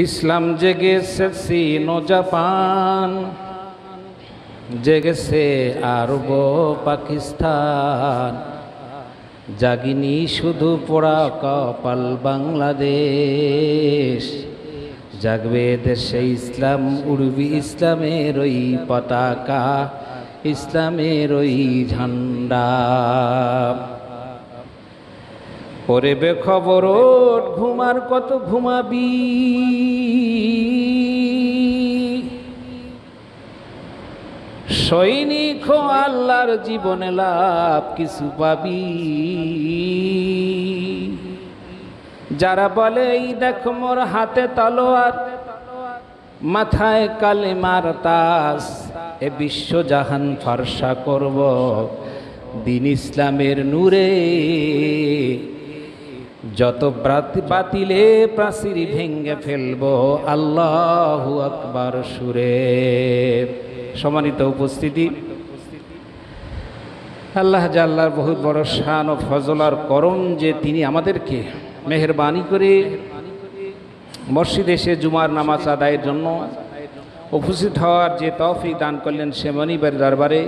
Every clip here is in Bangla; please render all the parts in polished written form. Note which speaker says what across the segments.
Speaker 1: ইসলাম জেগেছে চীন ও জাপান, জেগেছে আরব পাকিস্তান, জাগিনি শুধু পোড়া কপাল বাংলাদেশ। জাগবে দেশে ইসলাম, উড়বি ইসলামের ওই পতাকা, ইসলামের ওই ঝান্ডা। পরে বেখবর ঘুমার কত ঘুমাবি, সৈনিক হো আল্লাহর জীবনে লাভ কিছু পাবি। যারা বলে এই দেখো মোর হাতে তলোয়ার, মাথায় কালেমার তাজ, এ বিশ্ব জাহান ফর্সা করব দিন ইসলামের নূরে। যত বাতিলে প্রাচীর ভেঙ্গে ফেলবো আল্লাহু আকবার সুরে। সম্মানিত উপস্থিতি, আল্লাহ জাল্লার বহুত বড় শান ও ফজল আর করম যে তিনি আমাদেরকে মেহেরবানি করে মসজিদে এসে জুমার নামাজ আদায়ের জন্য উপস্থিত হওয়ার যে তৌফিক দান করলেন, সে মনিবের দরবারে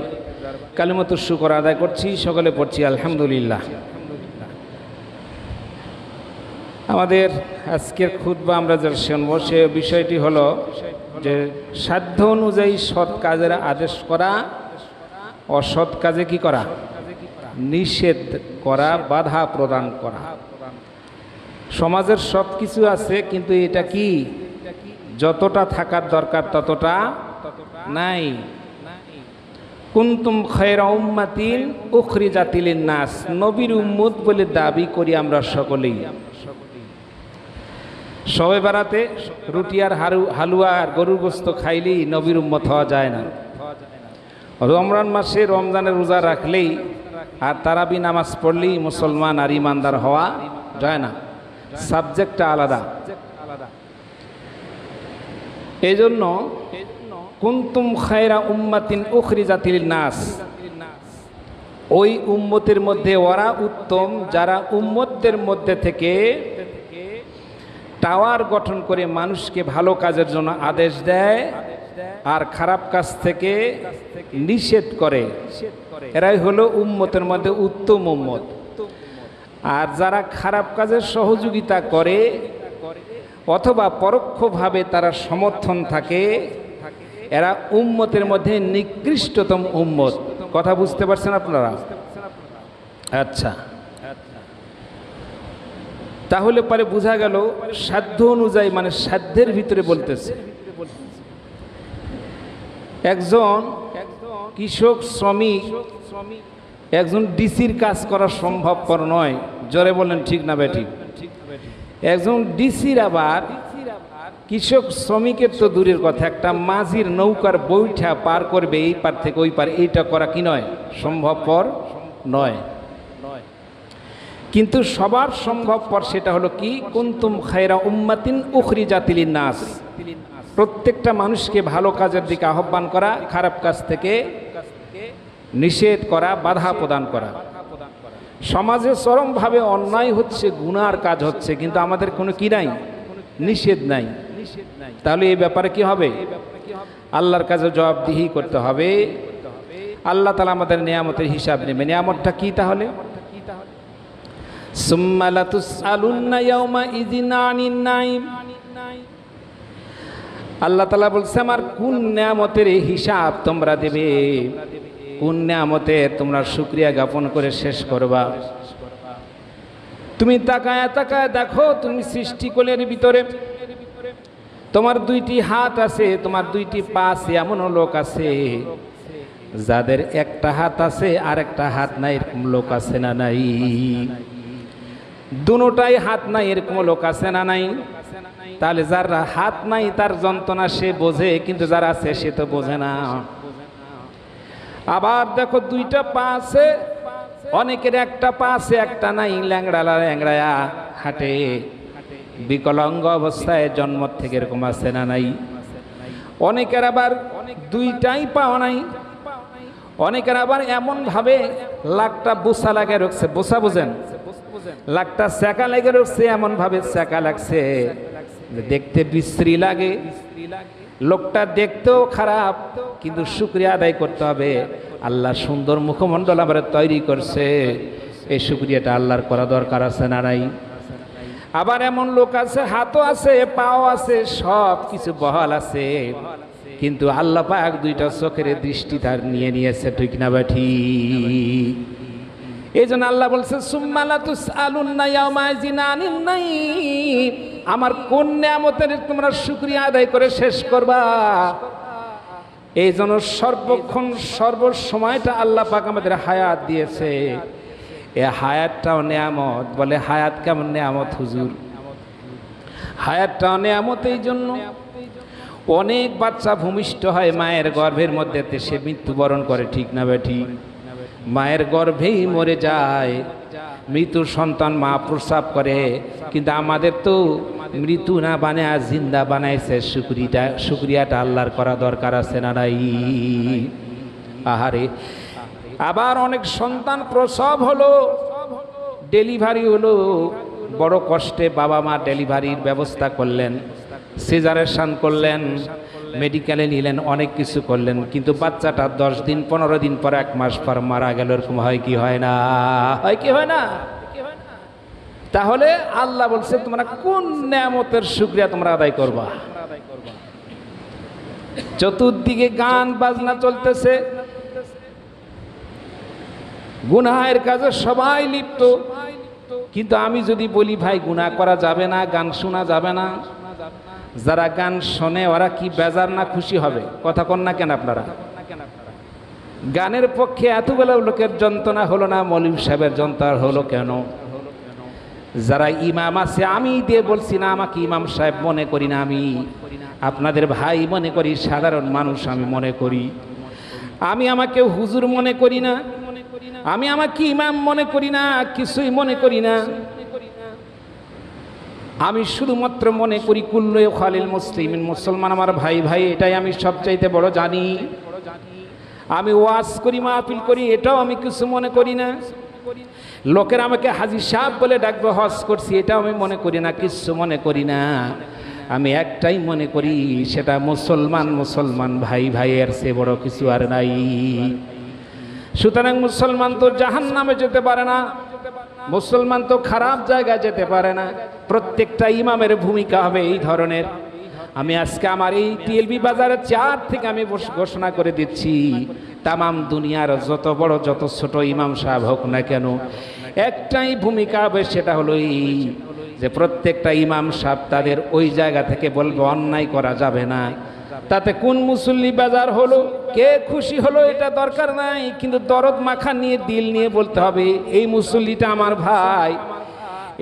Speaker 1: কালিমাতুশ শুকর আদায় করছি। সকলে পড়ছি আলহামদুলিল্লাহ। আমাদের আজকের খুতবা আমরা যা শুনবো সে বিষয়টি হলো যে সাধ্য অনুযায়ী সৎ কাজের আদেশ করা, অসৎ কাজে কি করা, নিষেধ করা, বাধা প্রদান করা। সমাজের সব কিছু আছে, কিন্তু এটা কি যতটা থাকার দরকার ততটা নাই। কুনতুম খায়রা উম্মাতিন উখরিজাত লিন-নাস, নবীর উম্মত বলে দাবি করি আমরা সকলেই। সবে বেড়াতে রুটি আর হালুয়া আর গরুর গোস্ত খাইলেই নবীর উম্মত হওয়া যায় না। রমজান মাসে রমজানের রোজা রাখলেই আর তারাবি নামাজ পড়লেই মুসলমান আর ইমানদার হওয়া যায় না, সাবজেক্টটা আলাদা। এই জন্য কুনতুম খায়রা উম্মাতিন উখরিজাত লিন-নাস, ওই উম্মতের মধ্যে ওরা উত্তম যারা উম্মতদের মধ্যে থেকে টাওয়ার গঠন করে মানুষকে ভালো কাজের জন্য আদেশ দেয় আর খারাপ কাজ থেকে নিষেধ করে। এরাই হলো উম্মতের মধ্যে উত্তম উম্মত। আর যারা খারাপ কাজের সহযোগিতা করে অথবা পরোক্ষভাবে তারা সমর্থন থাকে, এরা উম্মতের মধ্যে নিকৃষ্টতম উম্মত। কথা বুঝতে পারছেন আপনারা? আচ্ছা, তাহলে পরে বোঝা গেল সাধ্য অনুযায়ী, মানে সাধ্যের ভিতরে বলতেছে। একজন কৃষক শ্রমিক একজন ডিসির কাজ করা সম্ভবপর নয়। জোরে বলেন ঠিক না বেঠিক? একজন ডিসির আবার কৃষক শ্রমিকের তো দূরের কথা, একটা মাঝির নৌকার বৈঠা পার করবে এই পার থেকে ওই পার, এইটা করা কি নয়, সম্ভবপর নয়। কিন্তু সবার সম্ভবপর সেটা হলো কি, কুনতুম খায়রা উম্মাতিন উখরিজাত লিন-নাস, প্রত্যেকটা মানুষকে ভালো কাজের দিকে আহ্বান করা, খারাপ কাজ থেকে নিষেধ করা, বাধা প্রদান করা। সমাজে চরমভাবে অন্যায় হচ্ছে, গুনার কাজ হচ্ছে, কিন্তু আমাদের কোনো কি নাই, নিষেধ নাই। তাহলে এই ব্যাপারে কি হবে? আল্লাহর কাছে জবাবদিহি করতে হবে। আল্লাহ তাআলা আমাদের নিয়ামতের হিসাব নেবে। নিয়ামতটা কি তাহলে? সুম্মা লাতুসআলুন্না ইয়াওমা ইযিন আনিন নাঈম। আল্লাহ তাআলা বলছে আমার কোন নিয়ামতের হিসাব তোমরা দেবে, কোন নিয়ামতের তোমরা শুকরিয়া জ্ঞাপন করে শেষ করবা। তুমি তাকায় তাকায় দেখো, তুমি সৃষ্টিকোলের ভিতরে তোমার দুইটি হাত আছে, তোমার দুইটি পা আছে। এমন লোক আছে যাদের একটা হাত আছে আর একটা হাত নাই, এরকম লোক আছে না নাই? দুটোটাই হাত নাই, এরকম লোক আছে না নাই? তাহলে যার হাত নাই তার যন্ত্রণা সে বোঝে, কিন্তু যার আছে সে তো বোঝে না। আবার দেখো দুইটা পা আছে, অনেকের একটা পা আছে একটা নাই, ল্যাংড়ায়া হাঁটে, বিকলাঙ্গ অবস্থায় জন্ম থেকে, এরকম আছে না নাই? অনেকের আবার দুইটাই পা নাই, অনেকের আবার এমন ভাবে লাকটা বোসা লাগে রাখছে, বোসা বুঝেন, লাকটা চাকা লেগে রয়েছে, এমন ভাবে চাকা লাগছে যে দেখতে বিশ্রী লাগে, লোকটা দেখতেও খারাপ, কিন্তু শুকরিয়া আদায় করতে হবে। আল্লাহ সুন্দর মুখমণ্ডল আবার তৈরি করছে, এই শুকরিয়াটা আল্লাহর করা দরকার আছে না নাই? আবার এমন লোক আছে, হাতও আছে, পাও আছে, সব কিছু বহাল আছে, কিন্তু আল্লাহ পাক দুইটা চোখের দৃষ্টি তার নিয়ে নিয়েছে, ঠিক না বেঠি? এই জন্য আল্লাহ বলছে সুম্মা লা তুসআলুন্না ইয়াওমাইযিন আনিন নাঈম, আমার কোন নিয়ামতের তোমরা শুকরিয়া আদায় করে শেষ করবা। এই জন্য সর্বক্ষণ সর্বসময়টা আল্লাহ পাক আমাদের হায়াত দিয়েছে, এ হায়াতটাও নিয়ামত। বলে হায়াত কেমন নিয়ামত হুজুর? হায়াতটাও নিয়ামত এই জন্য অনেক বাচ্চা ভূমিষ্ঠ হয় মায়ের গর্ভের মধ্যে, সে মৃত্যুবরণ করে, ঠিক না বেঠি? মায়ের গর্ভেই মরে যায়, মৃত্যু সন্তান মা প্রস্রাব করে, কিন্তু আমাদের তো মৃত্যু না বানায় জিন্দা বানাইছে। শুকরিয়াটা আল্লাহর করা দরকার আছে না নাই? আহারে, আবার অনেক সন্তান প্রসব হলো, ডেলিভারি হলো, বড় কষ্টে বাবা মা ডেলিভারির ব্যবস্থা করলেন, সিজারেশন করলেন, মেডিকেলে নিলেন, অনেক কিছু করলেন, কিন্তু বাচ্চাটা 10 দিন 15 দিন পর 1 মাস পর মারা গেল। এরকম হয় কি হয় না? হয় কি হয় না? তাহলে আল্লাহ বলছে তোমরা কোন নিয়ামতের শুকরিয়া তোমরা আদায় করবা? চতুর্দিকে গান বাজনা চলতেছে, গুনাহের কাজে সবাই লিপ্ত, কিন্তু আমি যদি বলি ভাই গুনাহ করা যাবে না, গান শোনা যাবে না, যারা গান শোনে ওরা কি বেজার না খুশি হবে? কথা কন না কেন আপনারা? গানের পক্ষে এতগুলো লোকের যন্ত্রণা হলো না, মৌলভী সাহেবের যন্ত্রণা হলো কেন? যারা ইমাম আছে, আমি দিয়ে বলছি না, আমাকে ইমাম সাহেব মনে করি না, আমি আপনাদের ভাই মনে করি, সাধারণ মানুষ আমি মনে করি। আমি আমাকে হুজুর মনে করি না, আমি আমাকে ইমাম মনে করি না, কিছুই মনে করি না। আমি শুধুমাত্র মনে করি কুল্লু খালিল মুসলিমিন, মুসলমান আমার ভাই ভাই, এটাই আমি সবচাইতে বড় জানি। আমি ওয়াজ করি, মাহফিল করি, এটাও আমি কিছু মনে করি না। লোকের আমাকে হাজী সাহেব বলে ডাকবে, হজ করছি, এটাও আমি মনে করি না, কিছু মনে করি না। আমি একটাই মনে করি, সেটা মুসলমান মুসলমান ভাই ভাইয়ের সে বড় কিছু আর নাই। সুতরাং মুসলমান তো জাহান্নামে যেতে পারে না, মুসলমান তো খারাপ জায়গায় যেতে পারে না। প্রত্যেকটা ইমামের ভূমিকা হবে এই ধরনের। আমি আজকে আমার এই টিএলবি বাজারের চেয়ার থেকে আমি ঘোষণা করে দিচ্ছি, তামাম দুনিয়ার যত বড় যত ছোট ইমাম সাহেব হোক না কেন, একটাই ভূমিকা হবে, সেটা হলো এই যে প্রত্যেকটা ইমাম সাহেব তাদের ওই জায়গা থেকে বলবে অন্যায় করা যাবে না। তাতে কোন মুসল্লি বাজার হলো, কে খুশি হলো, এটা দরকার নাই, কিন্তু দরদ মাখা নিয়ে দিল নিয়ে বলতে হবে এই মুসল্লিটা আমার ভাই,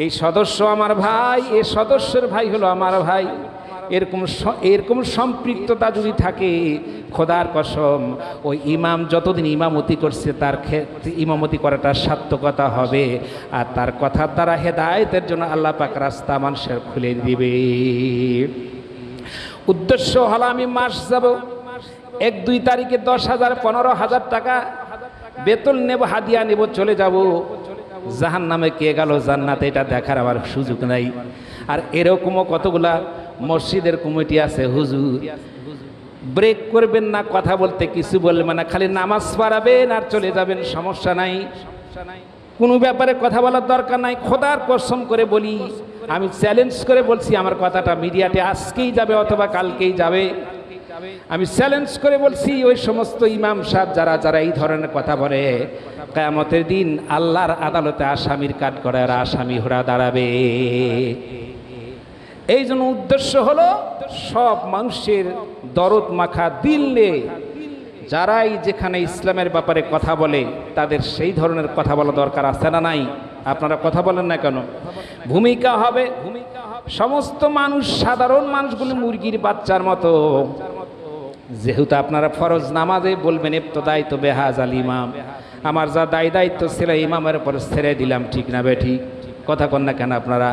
Speaker 1: এই সদস্য আমার ভাই, এই সদস্যের ভাই হলো আমার ভাই। এরকম সম্পৃক্ততা যদি থাকে, খোদার কসম ওই ইমাম যতদিন ইমামতি করছে তার ইমামতি করাটা সার্থকতা হবে, আর তার কথার দ্বারা হেদায়েতের জন্য আল্লাহ পাক রাস্তা মানুষের খুলে দিবে। উদ্দেশ্য হলো আমি মাস যাব, 1-2 তারিখে 10,000 15,000 টাকা বেতন নেব, হাদিয়া নেব, চলে যাব। জাহান্নামে কে গেল জান্নাতে, এটা দেখার আমার সুযোগ নাই। আর এরকমও কতগুলা মসজিদের কমিটি আছে, হুজুর ব্রেক করবেন না, কথা বলতে কিছু বলবেন না, খালি নামাজ পড়াবেন আর চলে যাবেন, সমস্যা নাই, কোনো ব্যাপারে কথা বলার দরকার নাই। খোদার কসম করে বলি, আমি চ্যালেঞ্জ করে বলছি, আমার কথাটা মিডিয়াতে আজকেই যাবে অথবা কালকেই যাবে। আমি চ্যালেঞ্জ করে বলছি, ওই সমস্ত ইমাম সাহেব যারা এই ধরনের কথা বলে, কিয়ামতের দিন আল্লাহর আদালতে আসামির কাঠ করে আর আসামি হয়ে দাঁড়াবে। এই জন্য উদ্দেশ্য হলো সব মানুষের দরদ মাখা দিল নিয়ে যারাই যেখানে ইসলামের ব্যাপারে কথা বলে তাদের সেই ধরনের কথা বলা দরকার আছে না নাই? আপনারা কথা বলেন না কেন? ভূমিকা হবে সমস্ত মানুষ, সাধারণ মানুষগুলো মুরগির বাচ্চার মতো। যেহেতু আপনারা ফরজ নামাজে বলবেন ইবতিদাই তো বেহাজাল ইমাম, আমার যা দায়িত্ব ছিল ইমামের উপর ছেড়ে দিলাম, ঠিক না বেঠিক? কথা কন না কেন আপনারা?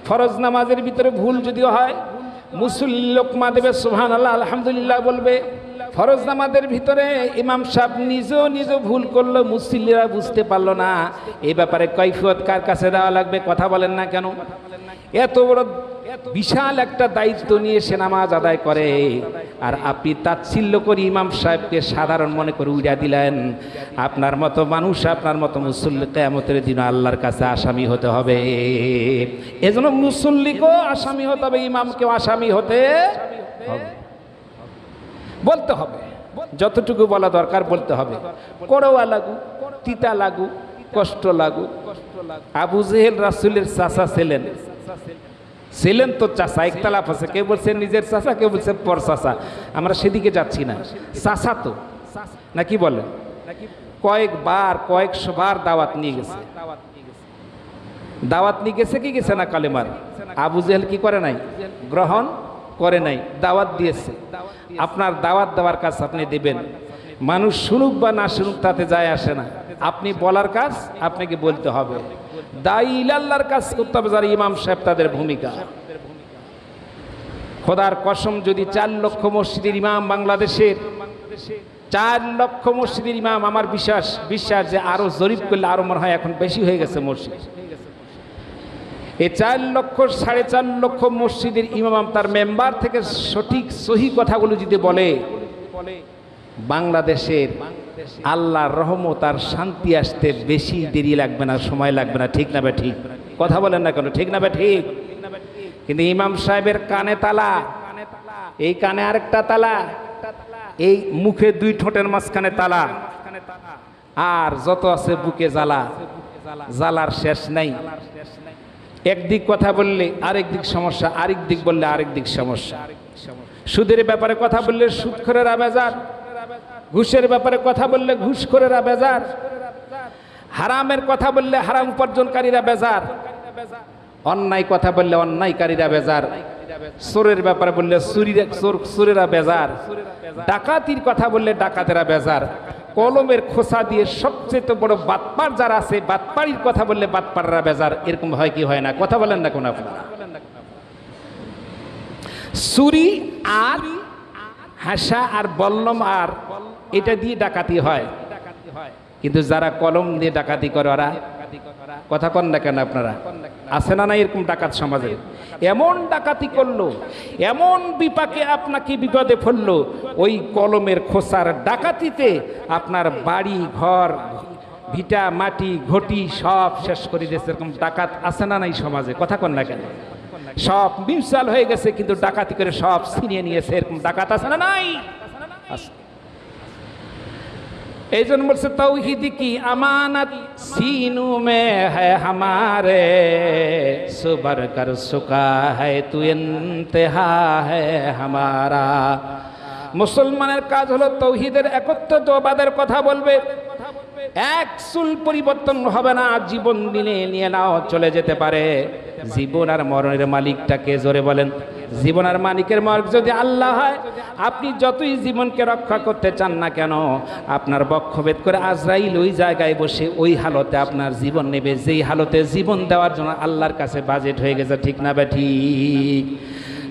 Speaker 1: ফরজ নামাজের ভিতরে ভুল যদিও হয়, মুসল্লি লোকমা দেবে সুবহানাল্লাহ আলহামদুলিল্লাহ বলবে। ফরজ নামাজের ভিতরে ইমাম সাহেব নিজ ভুল করলো, মুসল্লিরা বুঝতে পারলো না, এই ব্যাপারে কৈফিয়ত কার কাছে দেওয়া লাগবে? কথা বলেন না কেন? এত বড় বিশাল একটা দায়িত্ব নিয়ে সে নামাজ আদায় করে, আর আপনি তাচ্ছিল্য করে ইমাম সাহেবকে সাধারণ মনে করে উড়া দিলেন। আপনার মতো মানুষ, আপনার মতো মুসল্লি কিয়ামতের দিন আল্লাহর কাছে আসামি হতে হবে। এজন্য মুসল্লিকেও আসামি হতে হবে, ইমামকেও আসামি হতে হবে। বলতে হবে, যতটুকু বলা দরকার বলতে হবে। করোয়া লাগু, তিতা লাগু, কষ্ট লাগু। আবু জেহেল রাসূলের চাচা ছিলেন তো চাচা, একতলাফ আছে, কেউ বলছে নিজের চাচা, কেউ বলছে পর চাচা। আমরা সেদিকে যাচ্ছি না, চাচা তো নাকি বলে, কয়েকশো বার দাওয়াত নিয়ে গেছে। দাওয়াত নিয়ে গেছে কি গেছে না কালেমার? আবু জেহেল কি করে নাই? গ্রহণ করে নাই, দাওয়াত দিয়েছে। আপনার দাওয়াত দেওয়ার কাজ আপনি দিবেন, মানুষ শুনুক বা না শুনুক তাতে যায় আসে না। আপনি বলার কাজ আপনাকে বলতে হবে, দায়ী আল্লাহর কাজ করতে হবে, যারা ইমাম সাহেব তাদের ভূমিকা। খোদার কসম, যদি 4 লক্ষ মসজিদের ইমাম বাংলাদেশের, 4 লক্ষ মসজিদের ইমাম, আমার বিশ্বাস যে আরো জরিপ করলে আরো মনে হয় এখন বেশি হয়ে গেছে মসজিদ। এই 4 লক্ষ 4.5 লক্ষ মসজিদের ইমাম তার মেম্বার থেকে সঠিক সহি কথাগুলো যদি বলে, বাংলাদেশের আল্লাহর রহমত আর শান্তি আসতে বেশি দেরি লাগবে না, সময় লাগবে না। ঠিক না বে ঠিক? কথা বলেন না কেন? ঠিক না বে ঠিক? কিন্তু ইমাম সাহেবের কানে তালা, এই কানে আরেকটা তালা, এই মুখে 2 ঠোঁটের মাঝখানে তালা, আর যত আছে বুকে জ্বালা, জ্বালার শেষ নাই। একদিক কথা বললে আরেক দিক সমস্যা, আরেক দিক বললে আরেক দিক সমস্যা। সুদের ব্যাপারে কথা বললে সুদখোরেরা বেজার, ঘুষের ব্যাপারে কথা বললে ঘুষখোরেরা বেজার, হারামের কথা বললে হারাম উপার্জনকারীরা বেজার, অন্যায় কথা বললে অন্যায়কারীরা বেজার, চোরের ব্যাপারে বললে চোরেরা বেজার, ডাকাতির কথা বললে ডাকাতেরা বেজার। কলমের খোসা দিয়ে সবচেয়ে বড় বাটপার যারা আছে, বাটপাড়ির কথা বললে বাটপাড়রা বেজার। এরকম হয় কি হয় না? কথা বলেন না কোন আপনারা? ছুরি আর হাসা আর বল্লম আর এটা দিয়ে ডাকাতি হয়, কিন্তু যারা কলম দিয়ে ডাকাতি করে ওরা কথা কন না কেন আপনারা? আছে না না এরকম ডাকাত সমাজে? এমন ডাকাতি করলো, এমন বিপাকে আপনাকে বিপদে ফেললো, ওই কলমের খোসার ডাকাতিতে আপনার বাড়ি ঘর ভিটা মাটি ঘটি সব শেষ করে দিয়েছে। এরকম ডাকাত আছে না নাই সমাজে? কথা কন না কেন? সব মিউচুয়াল হয়ে গেছে, কিন্তু ডাকাতি করে সব ছিনিয়ে নিয়েছে। এরকম ডাকাত আছে না নাই? এই জন্য বলছে তৌহিদ কি আমানত সিনু মে হ্যায় হামারে, সুবর কর সুকা হ্যায় তু ইন্তেহা হ্যায় হামারা। মুসলমানের কাজ হলো তৌহিদের একত্ববাদের কথা বলবে। এক চুল পরিবর্তন হবে না, জীবন দিনে নিয়ে নাও চলে যেতে পারে। জীবন আর মরণের মালিকটাকে জোরে বলেন। জীবন আর মালিকের মালিক যদি আল্লাহ হয়, আপনি যতই জীবনকে রক্ষা করতে চান না কেন, আপনার বক্ষভেদ করে আজরাইল ওই জায়গায় বসে ওই হালতে আপনার জীবন নেবে, যেই হালতে জীবন দেওয়ার জন্য আল্লাহর কাছে বাজেট হয়ে গেছে। ঠিক না বে ঠিক?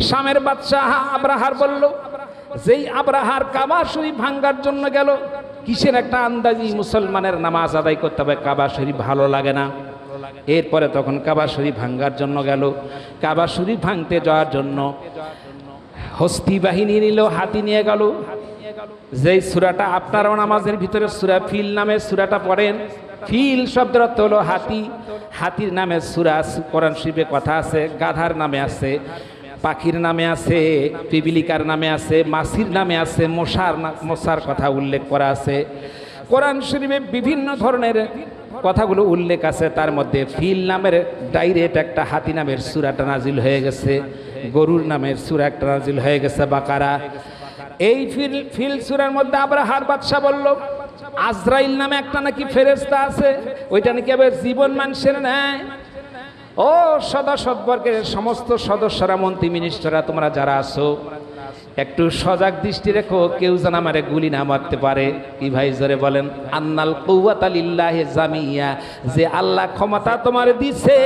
Speaker 1: শামের বাদশাহ আব্রাহার বলল, যেই আব্রাহার কাবা শরীফ ভাঙ্গার জন্য গেল, কিসের একটা আন্দাজি মুসলমানের নামাজ আদায় করতে হবে, কাবা শরীফ ভালো লাগে না। এরপরে তখন কাবা শরীফ ভাঙ্গার জন্য গেল। কাবা শরীফ ভাঙতে যাওয়ার জন্য হস্তি বাহিনী নিল, হাতি নিয়ে গেল। যেই সূরাটা আপনারাও নামাজের ভিতরে সূরা ফিল নামে সূরাটা পড়েন, ফিল শব্দের অর্থ হলো হাতি। হাতির নামে সূরা কোরআন শরীফে কথা আছে, গাধার নামে আছে, পাখির নামে আছে, পিপিলিকার নামে আছে, মাছির নামে আছে, মশার কথা উল্লেখ করা আছে। কোরআন শরীফে বিভিন্ন ধরনের কথাগুলো উল্লেখ আছে, তার মধ্যে ফিল নামের ডাইরেক্ট একটা হাতি নামের সূরাটা নাজিল হয়ে গেছে, গরুর নামের সূরা একটা নাজিল হয়ে গেছে বাকারা। এই ফিল সূরার মধ্যে আব্রাহার বাদশা বলল, আজরাইল নামে একটা নাকি ফেরেশতা আছে, ওইটা নাকি আবার জীবন মানুষের নেয়। ও সদস্যবর্গের সমস্ত সদস্যরা, মন্ত্রী মিনিস্টাররা, তোমরা যারা আছো একটু সজাগ দৃষ্টি রেখো, কেউ যেন আমারে গুলি না মারতে পারে। কি ভাই জোরে বলেন? আন্নাল কুওয়াতা লিল্লাহি জামিয়া, যে আল্লাহ ক্ষমতা তোমার দিছে,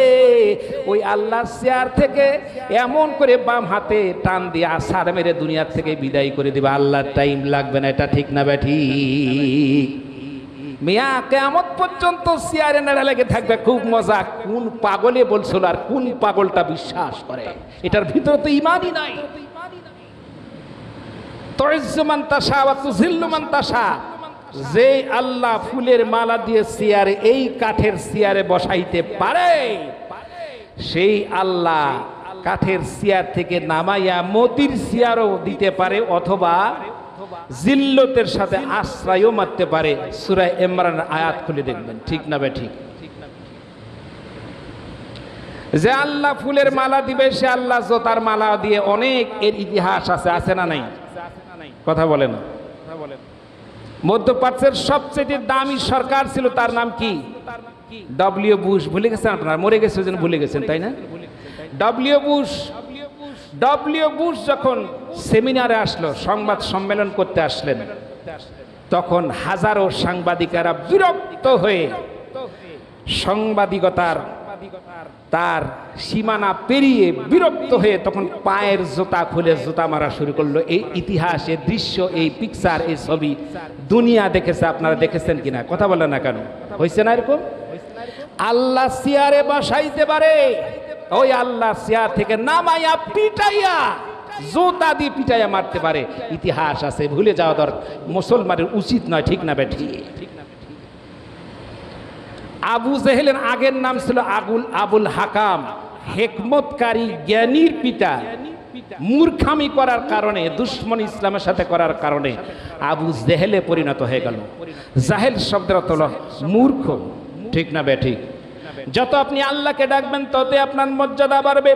Speaker 1: ওই আল্লাহর চেয়ার থেকে এমন করে বাম হাতে টান দিয়ে আছাড় মেরে দুনিয়ার থেকে বিদায় করে দিবে। আল্লাহর টাইম লাগবে না। এটা ঠিক না ব্যাঠি? মিয়া কিয়ামত পর্যন্ত চেয়ারে নেড়া লেগে থাকবে, খুব মজা। কোন পাগলে বলছিল আর কোন পাগলটা বিশ্বাস করে? এটার ভিতরে তো ইমানই নাই। তুইজ্জু মান তাশা ওয়া তুযিল্লু মান তাশা, যে আল্লাহ ফুলের মালা দিয়ে চেয়ারে, এই কাঠের চেয়ারে বসাইতে পারে, সেই আল্লাহ কাঠের চেয়ার থেকে নামাইয়া মতির চেয়ারও দিতে পারে, অথবা জিল্লতের সাথে আশ্রয়ও মারতে পারে। সূরা ইমরানের আয়াত খুলে দেখবেন, ঠিক না বে ঠিক? যে আল্লাহ ফুলের মালা দিবে, সে আল্লাহ জোতার মালা দিয়ে, অনেক এর ইতিহাস আছে, আছে না নাই? কথা বলে না। মধ্যপ্রাচ্যের সবচেয়ে দামি সরকার ছিল, তার নাম কি? W Bush. ভুলে গেছেন আপনারা? মরে গেছে ওই জন্য ভুলে গেছেন, তাই না? W Bush. ডব্লিউ বুশ যখন সেমিনারে আসলো, সংবাদ সম্মেলন করতে আসলেন, তখন হাজারো সাংবাদিকেরা বিরক্ত হয়ে সাংবাদিকতার তার সীমানা পেরিয়ে বিরক্ত হয়ে তখন পায়ের জুতা খুলে জুতা মারা শুরু করলো। এই ইতিহাস, এই দৃশ্য, এই পিকচার, এই ছবি দুনিয়া দেখেছে। আপনারা দেখেছেন কিনা? কথা বলেন না কেন? হয়েছে না এরকম? আল্লাহ চেয়ারে বসাইতে পারে, ওই আল্লাহ চেয়ার থেকে নামাইয়া পিটাইয়া জুতা দিয়ে পিটাইয়া মারতে পারে। ইতিহাস আছে, ভুলে যাওয়া দরকার, মুসলমানের উচিত নয়, ঠিক না বেঠি? আবু জেহেলের আগের নাম ছিল আবুল হাকাম, হেকমতকারী, জ্ঞানীর পিতা। মূর্খামি করার কারণে, দুশ্মন ইসলামের সাথে করার কারণে আবু জেহেলে পরিণত হয়ে গেল। জাহেল শব্দের অর্থ হলো মূর্খ, ঠিক না বেঠিক? যত আপনি আল্লাহকে ডাকবেন ততই আপনার মর্যাদা বাড়বে,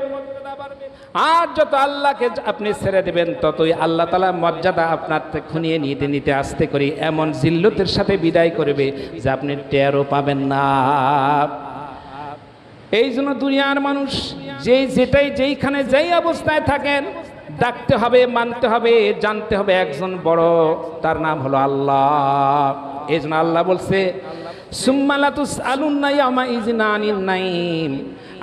Speaker 1: আর যত আল্লাহকে আপনি ছেড়ে দেবেন ততই আল্লাহ তাআলা মর্যাদা আপনার থেকে খুনিয়ে নিতে নিতে আস্তে করে এমন জিল্লতের সাথে বিদায় করবে যে আপনি টেরও পাবেন না। এই জন্য দুনিয়ার মানুষ যেটাই যেইখানে যেই অবস্থায় থাকেন, ডাকতে হবে, মানতে হবে, জানতে হবে একজন বড়, তার নাম হলো আল্লাহ। এই জন্য আল্লাহ বলছে, সুম্মা লা তুসআলুন্না ইয়াওমা ইযিন আনিন নাঈম,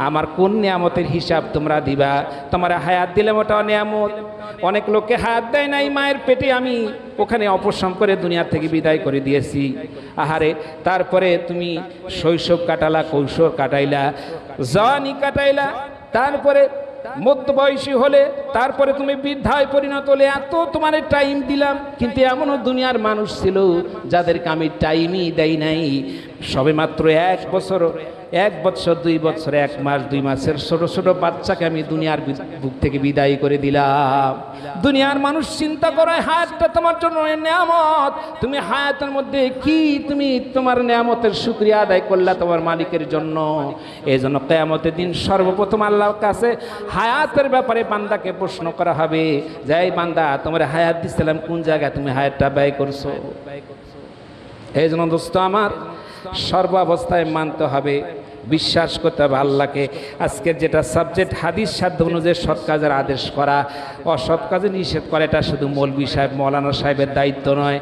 Speaker 1: আমার কোন নিয়ামতের হিসাব তোমরা দিবা। তোমার হায়াত দিলে ওটাও নিয়ামত। অনেক লোককে হায়াত দেয় নাই, মায়ের পেটে আমি ওখানে অপসম করে দুনিয়া থেকে বিদায় করে দিয়েছি। আহারে, তারপরে তুমি শৈশব কাটালা, কৈশোর কাটাইলা, জওয়ানি কাটাইলা, তারপরে মধ্যবয়সী হলে, তারপরে তুমি বৃদ্ধায় পরিণত হলে, এত তোমার টাইম দিলাম। কিন্তু এমনও দুনিয়ার মানুষ ছিল যাদেরকে আমি টাইমই দেই নাই। সবে মাত্র 1 বছর, 1 বছর 2 বছর, 1 মাস 2 মাসের ছোট ছোট বাচ্চাকে আমি দুনিয়ার বুক থেকে বিদায় করে দিলাম। দুনিয়ার মানুষ চিন্তা করে, হায়াতটা তোমার জন্য নিয়ামত, তুমি হায়াতের মধ্যে কি তুমি তোমার নিয়ামতের শুকরিয়া আদায় করলা তোমার মালিকের জন্য। এই জন্য কিয়ামতের দিন সর্বপ্রথম আল্লাহর কাছে হায়াতের ব্যাপারে বান্দাকে প্রশ্ন করা হবে যে, এই বান্দা, তোমার হায়াত দিছিলাম, কোন জায়গায় তুমি হায়াতটা ব্যয় করছো? এই জন্য দোস্ত আমার, সর্বাবস্থায় মানতে হবে, বিশ্বাস করতে হবে আল্লাহকে। আজকের যেটা সাবজেক্ট, হাদিস সাধ্য অনুযায়ী সৎ কাজের আদেশ করা, অসৎ কাজে নিষেধ করা, এটা শুধু মৌলভী সাহেব, মৌলানা সাহেবের দায়িত্ব নয়।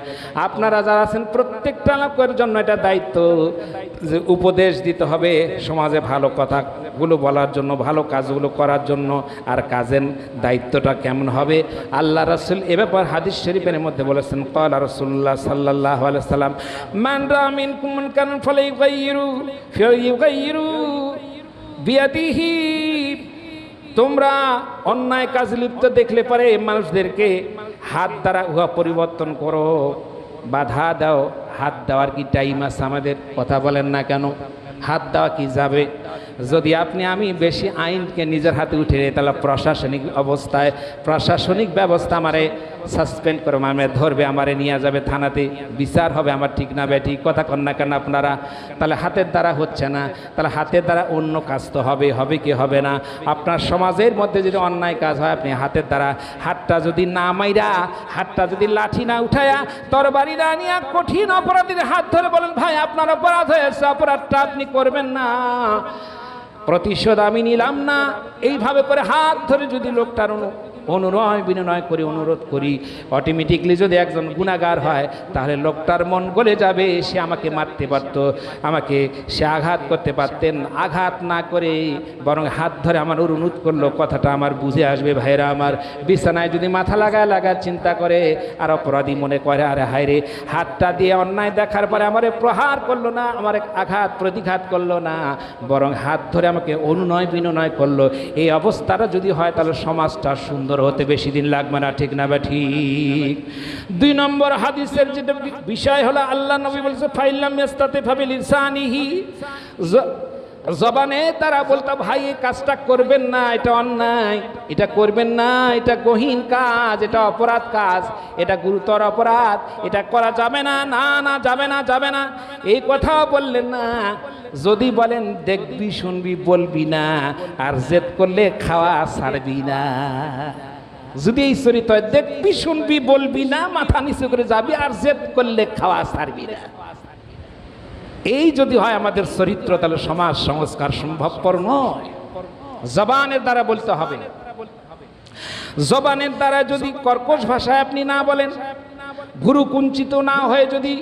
Speaker 1: আপনারা যারা আছেন প্রত্যেকটা লোকের জন্য এটা দায়িত্ব যে উপদেশ দিতে হবে সমাজে, ভালো কথাগুলো বলার জন্য, ভালো কাজগুলো করার জন্য। আর কাজের দায়িত্বটা কেমন হবে, আল্লাহ রাসূল এ ব্যাপার হাদিস শরীফের মধ্যে বলেছেন, ক্বালা রাসূলুল্লাহ সাল্লাল্লাহু আলাইহি ওয়াসাল্লাম, মান রাআ মিনকুম মুনকারান ফালাইয়ুগাইয়িরু বিয়াদিহি, তোমরা অন্যায় কাজ লিপ্ত দেখলে পারে মানুষদেরকে হাত দ্বারা উহা পরিবর্তন করো, বাধা দাও। হাত দেওয়ার কি টাইম আছে আমাদের? কথা বলেন না কেন? হাত দেওয়া কি যাবে? যদি আপনি আমি বেশি আইনকে নিজের হাতে উঠে নিই, তাহলে প্রশাসনিক অবস্থায়, প্রশাসনিক ব্যবস্থা আমারে সাসপেন্ড করে, আমারে ধরবে, আমারে নিয়ে যাবে থানাতে, বিচার হবে আমার, ঠিক না বেটি? কথা কন না কেন আপনারা? তাহলে হাতের দ্বারা হচ্ছে না, তাহলে হাতের দ্বারা অন্য কাজ তো হবে, হবে কি হবে না? আপনার সমাজের মধ্যে যদি অন্যায় কাজ হয়, আপনি হাতের দ্বারা, হাতটা যদি না মাইরা, হাতটা যদি লাঠি না উঠায়া, তরবারি না নিয়ে কঠিন অপরাধীর হাত ধরে বলেন, ভাই আপনার অপরাধ হয়েছে, অপরাধটা আপনি করবেন না, প্রতিশোধ আমি নিলাম না, এইভাবে করে হাত ধরে যদি লোকটার অনুনয় বিনয় করে অনুরোধ করি। অটোমেটিকলি যদি একজন গুনাহগার হয় তাহলে লোকটার মন গলে যাবে, সে আমাকে মারতে পারত, আমাকে সে আঘাত করতে পারতেন। আঘাত না করে বরং হাত ধরে আমার অনুরোধ করলো, কথাটা আমার বুঝে আসবে। ভাইরা আমার, বিছানায় যদি মাথা লাগায় চিন্তা করে আর অপরাধী মনে করে, আরে হায় রে, হাতটা দিয়ে অন্যায় দেখার পরে আমারে প্রহার করলো না, আমার আঘাত প্রতিঘাত করলো না, বরং হাত ধরে আমাকে অনুনয় বিনয় করলো। এই অবস্থাটা যদি হয় তাহলে সমাজটা সুন্দর হতে বেশি দিন লাগবে না, ঠিক না বা ঠিক? 2 নম্বর হাদিসের যেটা বিষয় হলো, আল্লাহ নবী বলছে ফাইল্লাম ইয়াস্তাতি ফাবিলিসানিহি, জবানে তারা বলতো ভাই এই কাজটা করবেন না, এটা অন্যায়, এটা করবেন না, এটা গহীন কাজ, এটা অপরাধ কাজ, এটা গুরুতর অপরাধ, এটা করা যাবে না, না না যাবে না, যাবে না, এই কথাও বললেন না। যদি বলেন দেখবি শুনবি বলবি না, আর জেদ করলে খাওয়া ছাড়বি না, যদি এই চরিত্র হয় দেখবি শুনবি বলবি না, মাথা নিচু করে যাবি, আর জেদ করলে খাওয়া ছাড়বি না, এই যদি হয় আমাদের চরিত্র, তাহলে সমাজ সংস্কার সম্ভবপর নয়। জবানের দ্বারা বলতে হবে। জবানের দ্বারা যদি কর্কশ ভাষায় আপনি না বলেন, গুরু কুঞ্চিত না হয়ে যদি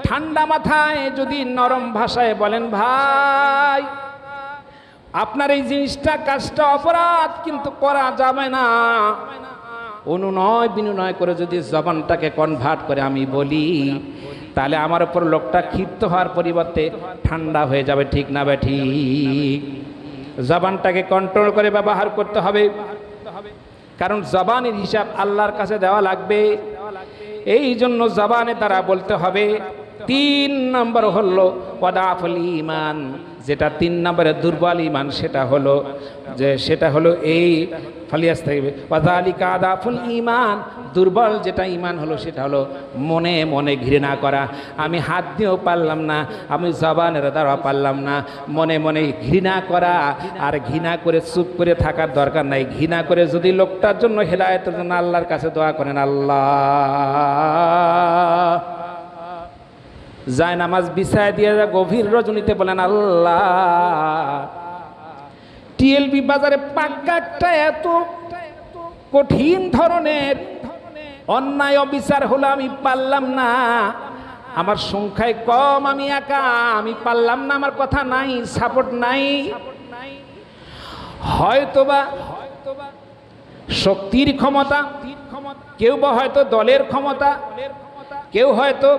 Speaker 1: ঠান্ডা মাথায় যদি নরম ভাষায় বলেন, ভাই আপনার এই জিনিসটা কাজটা অপরাধ কিন্তু করা যাবে না, অনুনয় বিনয় করে যদি জবানটাকে কনভার্ট করে আমি বলি, তাহলে আমার উপর লোকটা ক্ষিপ্ত হওয়ার পরিবর্তে ঠান্ডা হয়ে যাবে, ঠিক না বা ঠিক? জবানটাকে কন্ট্রোল করে ব্যবহার করতে হবে, কারণ জবানের হিসাব আল্লাহর কাছে দেওয়া লাগবে। এই জন্য জবানের দ্বারা বলতে হবে। 3 নম্বর হলো ওয়াদাফুল ঈমান, যেটা 3 নম্বরে দুর্বল ঈমান, সেটা হলো এই ফালিয়াস্তাগিব ওয়াযালিকা আদাফুল ঈমান, দুর্বল যেটা ঈমান হলো সেটা হলো মনে মনে ঘৃণা করা। আমি হাত দিয়েও পারলাম না, আমি জবানের দ্বারা পারলাম না, মনে মনে ঘৃণা করা। আর ঘৃণা করে চুপ করে থাকার দরকার নাই। ঘৃণা করে যদি লোকটার জন্য হেদায়েতের জন্য আল্লাহর কাছে দোয়া করেন, আল্লাহ যায় নামাজ বিছায় দিয়ে গভীর রজনীতে বলেন, আল্লাহ টিএলবি বাজারে পাক্কাটা এত কঠিন ধরনের অন্যায় অবিচার হলো, আমি পারলাম না, আমার সংখ্যায় কম, আমি একা, আমি পারলাম না, আমার কথা নাই, সাপোর্ট নাই। হয়তোবা শক্তির ক্ষমতা, কেউ বা হয়তো দলের ক্ষমতা, কেউ হয়তো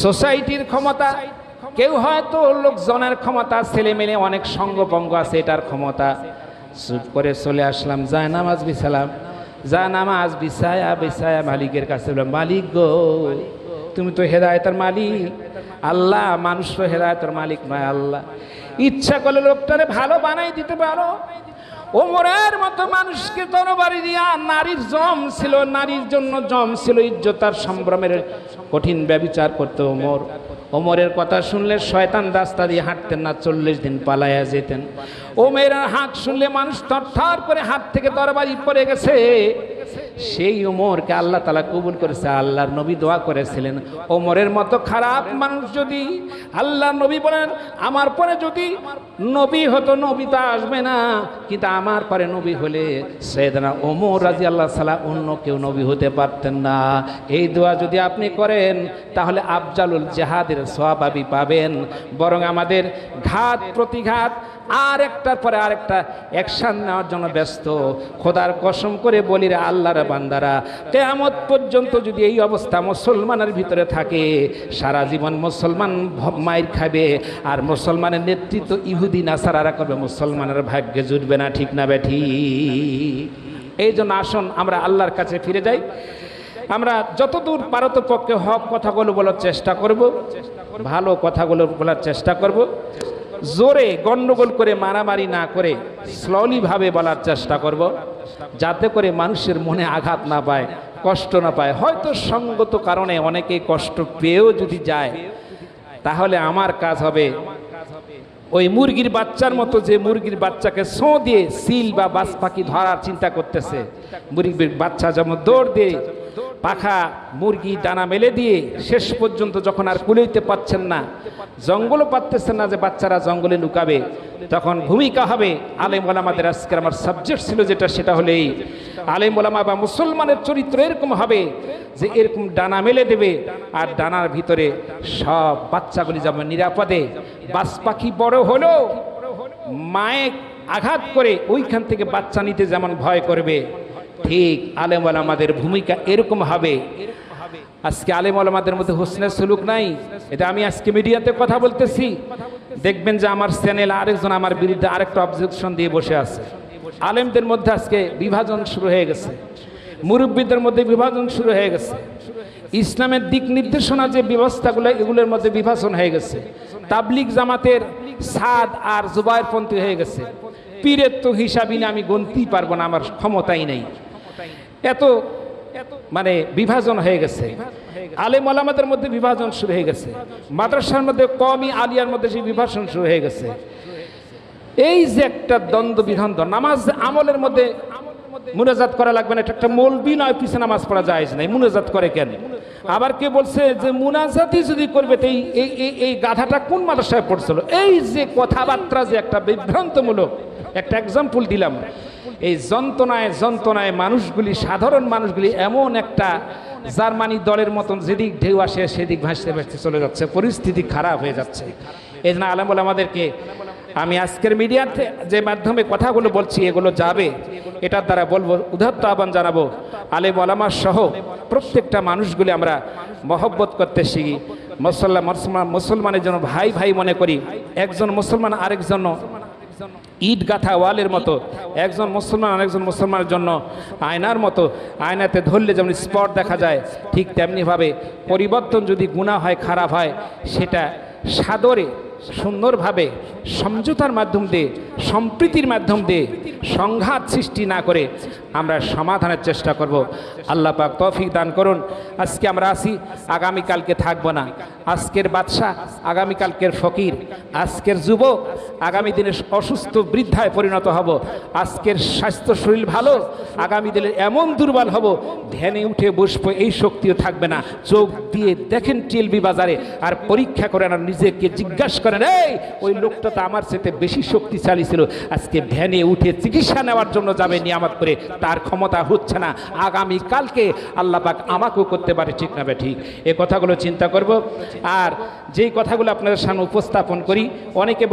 Speaker 1: সোসাইটির ক্ষমতা, কেউ হয়তো লোকজনের ক্ষমতা, ছেলে মেলে অনেক সঙ্গপঙ্গ আছে, এটার ক্ষমতা। চুপ করে চলে আসলাম, যায় নামাজ বিছালাম, যা নামাজ বিছায়া মালিকের কাছে বললাম, মালিক গো তুমি তো হেদায়েতের মালিক, আল্লাহ মানুষ তো হেদায়েতের মালিক নয়, আল্লাহ ইচ্ছা করলে লোকটারে ভালো বানাই দিতে পারো। ওমরের মতো মানুষকে তরবারি দিয়া, নারীর জম ছিল, নারীর জন্য জম ছিল, ইজ্জত আর সম্ভ্রমের কঠিন ব্যভিচার করতে ওমরের কথা শুনলে শয়তান রাস্তা দিয়ে হাঁটতেন না, 40 দিন পালাইয়া যেতেন। ওমরের হাত শুনলে মানুষ থরথর করে হাত থেকে তরবারি পড়ে গেছে। সেই ওমরকে আল্লাহ তাআলা কবুল করেছে। আল্লাহর নবী দোয়া করেছিলেন, ওমরের মতো খারাপ মানুষ যদি, আল্লাহর নবী বলেন আমার পরে যদি নবী হতো, নবী তো আসবে না, কিন্তু আমার পরে নবী হলে সাইয়েদনা ওমর রাদিয়াল্লাহু তাআলা, অন্য কেউ নবী হতে পারতেন না। এই দোয়া যদি আপনি করেন তাহলে আফজালুল জিহাদের সওয়াব আপনি পাবেন। বরং আমাদের ঘাত প্রতিঘাত আর একটার পরে আরেকটা অ্যাকশন নেওয়ার জন্য ব্যস্ত। খোদার কসম করে বলি রে আল্লাহর বান্দারা, কিয়ামত পর্যন্ত যদি এই অবস্থা মুসলমানের ভিতরে থাকে, সারা জীবন মুসলমান মাইর খাবে, আর মুসলমানের নেতৃত্ব ইহুদি নাসারারা করবে, মুসলমানের ভাগ্যে জুটবে না, ঠিক না বেঠি? এই জন্য আসুন আমরা আল্লাহর কাছে ফিরে যাই। আমরা যতদূর পারতপক্ষে হক কথাগুলো বলার চেষ্টা করব, ভালো কথাগুলো বলার চেষ্টা করব, জোরে গন্ডগোল করে মারামারি না করে স্লোলি ভাবে বলার চেষ্টা করব, যাতে করে মানুষের মনে আঘাত না পায়, কষ্ট না পায়। হয়তো সঙ্গত কারণে অনেকে কষ্ট পেয়েও যদি যায়, তাহলে আমার কাজ হবে ওই মুরগির বাচ্চার মতো, যে মুরগির বাচ্চাকে ছোঁ দিয়ে সিল বা বাজ পাখি ধরার চিন্তা করতেছে, মুরগির বাচ্চা যেমন দৌড় দিয়ে পাখা মুরগি ডানা মেলে দিয়ে শেষ পর্যন্ত যখন আর কুলাইতে পারছেন না, জঙ্গলও পারতেছেন না যে বাচ্চারা জঙ্গলে লুকাবে, তখন ভূমিকা হবে আলেম ওলামাদের। আজকের আমার সাবজেক্ট ছিল যেটা, সেটা হলো এই আলেম ওলামা বা মুসলমানের চরিত্র এরকম হবে যে এরকম ডানা মেলে দেবে, আর ডানার ভিতরে সব বাচ্চাগুলি যাবে নিরাপদে। বাস পাখি বড় হলো মায়ে আঘাত করে ওইখান থেকে বাচ্চা নিতে যেমন ভয় করবে, ঠিক আলেম ওলামাদের ভূমিকা এরকম হবে। আজকে আলেম ওলামাদের মধ্যে হোসনের সুলুক নাই, এটা আমি আজকে মিডিয়াতে কথা বলতেছি। দেখবেন যে আমার চ্যানেল আরেকজন আমার বিরুদ্ধে আরেকটা অবজেকশন দিয়ে বসে আছে। আলেমদের মধ্যে আজকে বিভাজন শুরু হয়ে গেছে, মুরব্বীদের মধ্যে বিভাজন শুরু হয়ে গেছে, ইসলামের দিক নির্দেশনা যে ব্যবস্থাগুলো এগুলোর মধ্যে বিভাজন হয়ে গেছে। তাবলিগ জামাতের সাদ আর জুবায়ের পন্থী হয়ে গেছে। পীরের তো হিসাবই না, আমি গণতেই পারবো না, আমার ক্ষমতাই নেই। এত মানে বিভাজন হয়ে গেছে। আলেম ওলামাদের মধ্যে বিভাজন শুরু হয়ে গেছে, মাদ্রাসার মধ্যে কওমি আলিয়ার মধ্যে সেই বিভাজন শুরু হয়ে গেছে। এই যে একটা দ্বন্দ্ব বিধান, নামাজ আমলের মধ্যে মুনাজাত করা লাগবে না, এটা একটা মৌলবি নয়, পিছনে নামাজ পড়া যায় নাই, মুনাজাত করে কেন? আবার কে বলছে যে মুনাজাতই যদি করবে তো এই গাধাটা কোন মাদ্রাসায় পড়ছিল? এই যে কথাবার্তা, যে একটা বিভ্রান্তমূলক একটা এক্সাম্পল দিলাম। এই যন্ত্রণায় যন্ত্রণায় মানুষগুলি, সাধারণ মানুষগুলি এমন একটা জার্মানি দলের মতন যেদিক ঢেউ আসে সেদিক ভাসতে ভাসতে চলে যাচ্ছে, পরিস্থিতি খারাপ হয়ে যাচ্ছে। এই জন্য আলেম ওলামাদেরকে আমি আজকের মিডিয়াতে যে মাধ্যমে কথাগুলো বলছি এগুলো যাবে, এটার দ্বারা বলবো, উদাত্ত আহ্বান জানাবো আলেম ওলামা সহ প্রত্যেকটা মানুষগুলি আমরা মহব্বত করতে শিখি। মুসলমানের জন্য ভাই ভাই মনে করি। একজন মুসলমান আরেকজন ইট গাঁথা ওয়ালের মতো, একজন মুসলমান আরেকজন মুসলমানের জন্য আয়নার মতো। আয়নাতে ধরলে যেমন স্পট দেখা যায়, ঠিক তেমনিভাবে পরিবর্তন যদি গুনাহ হয়, খারাপ হয়, সেটা সাদরে সুন্দরভাবে সমঝোতার মাধ্যম দিয়ে, সম্প্রীতির মাধ্যম দিয়ে, সংঘাত সৃষ্টি না করে আমরা সমাধানের চেষ্টা করব। আল্লাহ পাক তৌফিক দান করুন। আজকে আমরা আসি, আগামীকালকে থাকবো না। আজকের বাদশাহ আগামীকালকের ফকির, আজকের যুবক আগামী দিনে অসুস্থ বৃদ্ধায় পরিণত হব। আজকের স্বাস্থ্য শরীর ভালো, আগামী দিনে এমন দুর্বল হব ধ্যানে উঠে বসবো এই শক্তিও থাকবে না। চোখ দিয়ে দেখেন টিএলবি বাজারে, আর পরীক্ষা করেন, আর নিজেকে জিজ্ঞাসা করেন, এই ওই লোকটা তো আমার সাথে বেশি শক্তিশালী ছিল, আজকে ধ্যানে উঠে চিকিৎসা নেওয়ার জন্য যাবে নিয়ামত করে, তার ক্ষমতা হচ্ছে না। আগামীকালকে আল্লাহ পাক আমাকেও করতে পারে, ঠিক না? ঠিক এ কথাগুলো চিন্তা করব। আর যেই কথাগুলো আপনাদের সামনে উপস্থাপন করি, অনেকে